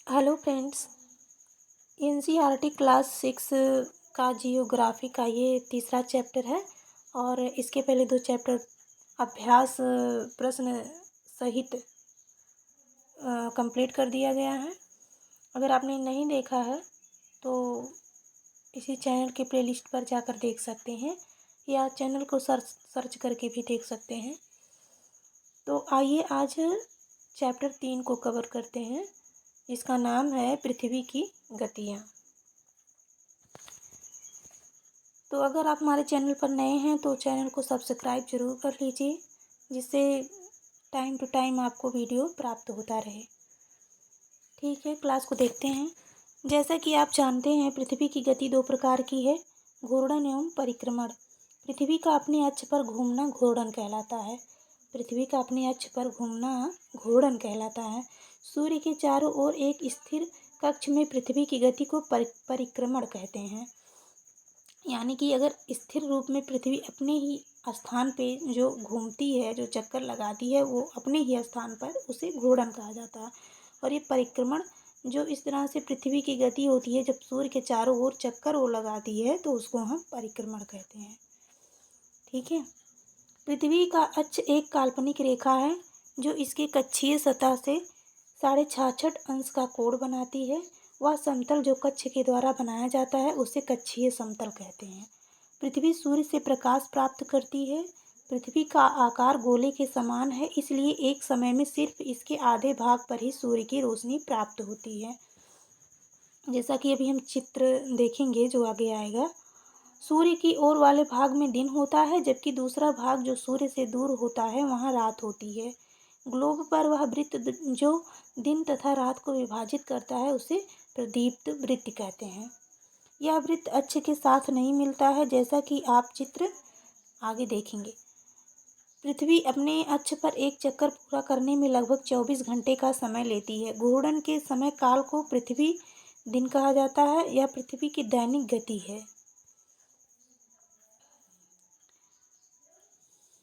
Hello friends. NCERT class 6 का geography का ये तीसरा चैप्टर है और इसके पहले दो चैप्टर अभ्यास प्रश्न सहित कंप्लीट कर दिया गया है। अगर आपने नहीं देखा है तो इसी चैनल के प्लेलिस्ट पर जाकर देख सकते हैं या चैनल को सर्च करके भी देख सकते हैं। तो आइए आज चैप्टर 3 को कवर करते हैं। इसका नाम है पृथ्वी की गतियाँ। तो अगर आप हमारे चैनल पर नए हैं तो चैनल को सब्सक्राइब जरूर कर लीजिए, जिससे टाइम टू टाइम आपको वीडियो प्राप्त होता रहे। ठीक है, क्लास को देखते हैं। जैसा कि आप जानते हैं, पृथ्वी की गति दो प्रकार की है, घूर्णन एवं परिक्रमण। पृथ्वी का अपने अक्ष पर घूमना घूर्णन कहलाता है। पृथ्वी का अपने अक्ष पर घूमना घूर्णन कहलाता है। सूर्य के चारों ओर एक स्थिर कक्ष में पृथ्वी की गति को परिक्रमण कहते हैं। यानी कि अगर स्थिर रूप में पृथ्वी अपने ही स्थान पे जो घूमती है, जो चक्कर लगाती है, वो अपने ही स्थान पर उसे घूर्णन कहा जाता है। और ये परिक्रमण जो इस तरह से पृथ्वी की गति होती है, जब सूर्य के चारों ओर चक्कर वो लगाती है तो उसको हम परिक्रमण कहते हैं। ठीक है। पृथ्वी का अक्ष एक काल्पनिक रेखा है जो इसके कक्षीय सतह से 66.5 अंश का कोण बनाती है। वह समतल जो कक्ष के द्वारा बनाया जाता है उसे कक्षीय समतल कहते हैं। पृथ्वी सूर्य से प्रकाश प्राप्त करती है। पृथ्वी का आकार गोले के समान है, इसलिए एक समय में सिर्फ इसके आधे भाग पर ही सूर्य की रोशनी प्राप्त होती है। जैसा कि अभी हम चित्र देखेंगे जो आगे आएगा। सूर्य की ओर वाले भाग में दिन होता है, जबकि दूसरा भाग जो सूर्य से दूर होता है वहाँ रात होती है। ग्लोब पर वह वृत्त जो दिन तथा रात को विभाजित करता है उसे प्रदीप्त वृत्त कहते हैं। यह वृत्त अक्ष के साथ नहीं मिलता है, जैसा कि आप चित्र आगे देखेंगे। पृथ्वी अपने अक्ष पर एक चक्कर पूरा करने में लगभग 24 घंटे का समय लेती है। घूर्णन के समय काल को पृथ्वी दिन कहा जाता है। यह पृथ्वी की दैनिक गति है।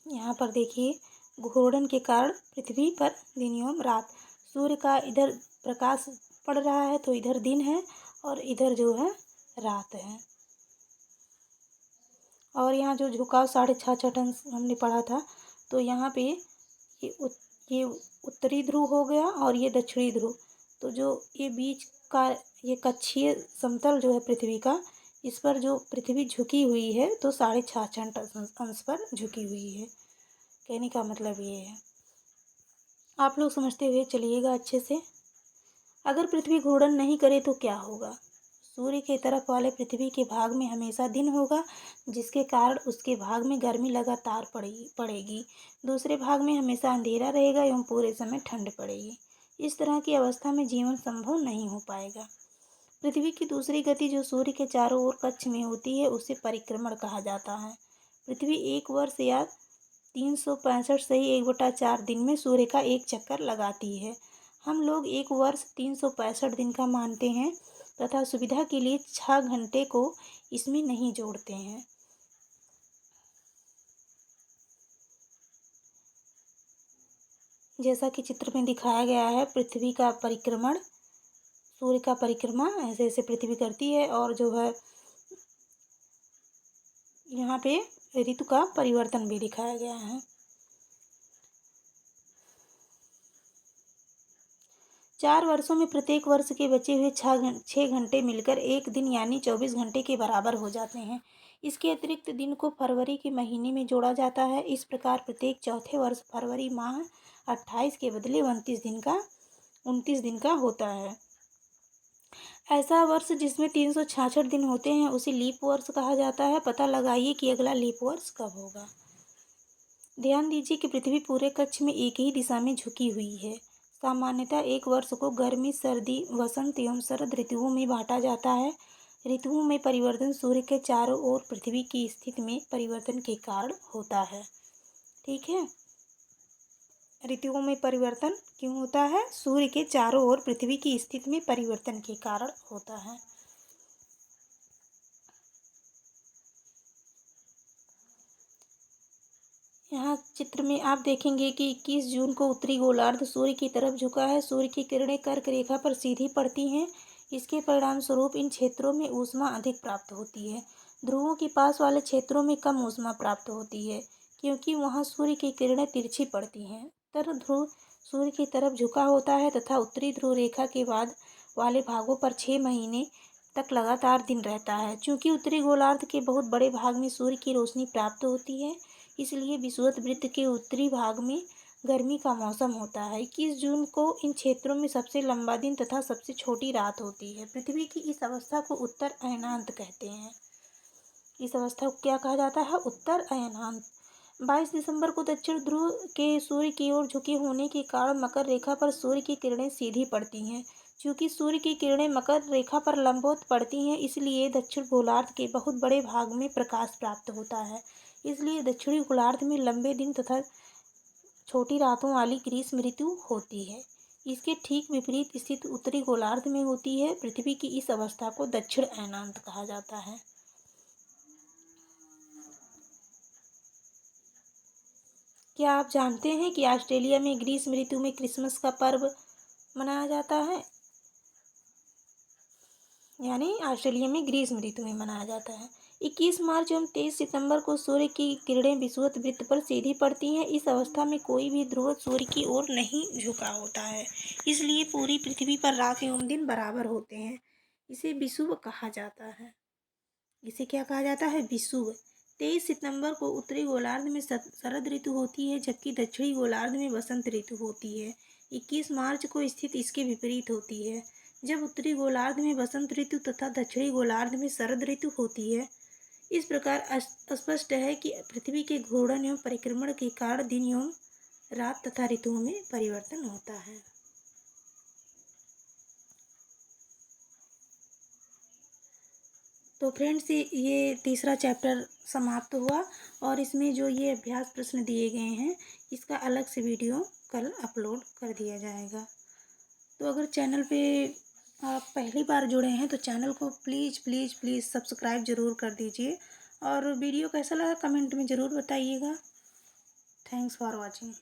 यहाँ पर देखिए, घूर्णन के कारण पृथ्वी पर दिन एवं रात, सूर्य का इधर प्रकाश पड़ रहा है तो इधर दिन है और इधर जो है रात है। और यहाँ जो झुकाव 66.5 अंश हमने पढ़ा था, तो यहाँ पे ये उत्तरी ध्रुव हो गया और ये दक्षिणी ध्रुव। तो जो ये बीच का ये कक्षीय समतल जो है पृथ्वी का, इस पर जो पृथ्वी झुकी हुई है तो 66.5 अंश पर झुकी हुई है। कहने का मतलब ये है। आप लोग समझते हुए चलिएगा अच्छे से। अगर पृथ्वी घूर्णन नहीं करे तो क्या होगा? सूर्य के तरफ वाले पृथ्वी के भाग में हमेशा दिन होगा, जिसके कारण उसके भाग में गर्मी लगातार पड़ेगी। दूसरे भाग में हमेशा अंधेरा रहेगा एवं पूरे समय ठंड पड़ेगी। इस तरह की अवस्था में जीवन संभव नहीं हो पाएगा। पृथ्वी की दूसरी गति जो सूर्य के चारों ओर कक्ष में होती है उसे परिक्रमण कहा जाता है। पृथ्वी एक वर्ष या 365 सही 1/4 दिन में सूर्य का एक चक्कर लगाती है। हम लोग एक वर्ष 365 दिन का मानते हैं तथा सुविधा के लिए 6 घंटे को इसमें नहीं जोड़ते हैं। जैसा कि चित्र में दिखाया गया है, पृथ्वी का परिक्रमण, सूर्य का परिक्रमा ऐसे ऐसे पृथ्वी करती है और जो है यहाँ पे ऋतु का परिवर्तन भी दिखाया गया है। 4 वर्षों में प्रत्येक वर्ष के बचे हुए 6 घंटे मिलकर एक दिन यानी 24 घंटे के बराबर हो जाते हैं। इसके अतिरिक्त दिन को फरवरी के महीने में जोड़ा जाता है। इस प्रकार प्रत्येक चौथे वर्ष फरवरी माह 28 के बदले 29 दिन का होता है। ऐसा वर्ष जिसमें 366 दिन होते हैं उसे लीप वर्ष कहा जाता है। पता लगाइए कि अगला लीप वर्ष कब होगा। ध्यान दीजिए कि पृथ्वी पूरे कक्ष में एक ही दिशा में झुकी हुई है। सामान्यतः एक वर्ष को गर्मी, सर्दी, वसंत एवं शरद ऋतुओं में बांटा जाता है। ऋतुओं में परिवर्तन सूर्य के चारों ओर पृथ्वी की स्थिति में परिवर्तन के कारण होता है। ठीक है, ऋतुओं में परिवर्तन क्यों होता है? सूर्य के चारों ओर पृथ्वी की स्थिति में परिवर्तन के कारण होता है। यहाँ चित्र में आप देखेंगे कि 21 जून को उत्तरी गोलार्ध सूर्य की तरफ झुका है। सूर्य की किरणें कर्क रेखा पर सीधी पड़ती हैं। इसके परिणाम स्वरूप इन क्षेत्रों में ऊष्मा अधिक प्राप्त होती है। ध्रुवों के पास वाले क्षेत्रों में कम ऊष्मा प्राप्त होती है, क्योंकि वहाँ सूर्य की किरणें तिरछी पड़ती हैं। उत्तर ध्रुव सूर्य की तरफ झुका होता है तथा उत्तरी ध्रुव रेखा के बाद वाले भागों पर 6 महीने तक लगातार दिन रहता है। चूंकि उत्तरी गोलार्ध के बहुत बड़े भाग में सूर्य की रोशनी प्राप्त होती है, इसलिए विषुवत वृत्त के उत्तरी भाग में गर्मी का मौसम होता है। 21 जून को इन क्षेत्रों में सबसे लंबा दिन तथा सबसे छोटी रात होती है। पृथ्वी की इस अवस्था को उत्तर अयनांत कहते हैं। इस अवस्था को क्या कहा जाता है? उत्तर अयनांत। 22 दिसंबर को दक्षिण ध्रुव के सूर्य की ओर झुके होने के कारण मकर रेखा पर सूर्य की किरणें सीधी पड़ती हैं। चूंकि सूर्य की किरणें मकर रेखा पर लंबवत पड़ती हैं, इसलिए दक्षिण गोलार्ध के बहुत बड़े भाग में प्रकाश प्राप्त होता है। इसलिए दक्षिणी गोलार्ध में लंबे दिन तथा छोटी रातों वाली ग्रीष्म ऋतु होती है। इसके ठीक विपरीत स्थिति उत्तरी गोलार्ध में होती है। पृथ्वी की इस अवस्था को दक्षिण अयनांत कहा जाता है। क्या आप जानते हैं कि ऑस्ट्रेलिया में ग्रीष्म ऋतु में क्रिसमस का पर्व मनाया जाता है? यानी ऑस्ट्रेलिया में ग्रीष्म ऋतु में मनाया जाता है। 21 मार्च एवं 23 सितंबर को सूर्य की किरणें विषुवत वृत्त पर सीधी पड़ती हैं। इस अवस्था में कोई भी ध्रुव सूर्य की ओर नहीं झुका होता है, इसलिए पूरी पृथ्वी पर रात एवं दिन बराबर होते हैं। इसे विषुव कहा जाता है। इसे क्या कहा जाता है? विषुव। 23 सितंबर को उत्तरी गोलार्ध में शरद ऋतु होती है, जबकि दक्षिणी गोलार्ध में वसंत ऋतु होती है। 21 मार्च को स्थिति इसके विपरीत होती है, जब उत्तरी गोलार्ध में वसंत ऋतु तथा दक्षिणी गोलार्ध में शरद ऋतु होती है। इस प्रकार स्पष्ट है कि पृथ्वी के घूर्णन एवं परिक्रमण के कारण दिन एवं रात तथा ऋतुओं में परिवर्तन होता है। तो फ्रेंड्स, ये तीसरा चैप्टर समाप्त हुआ और इसमें जो ये अभ्यास प्रश्न दिए गए हैं, इसका अलग से वीडियो कल अपलोड कर दिया जाएगा। तो अगर चैनल पे आप पहली बार जुड़े हैं तो चैनल को प्लीज़ प्लीज़ प्लीज़ सब्सक्राइब ज़रूर कर दीजिए और वीडियो कैसा लगा कमेंट में ज़रूर बताइएगा। Thanks for watching.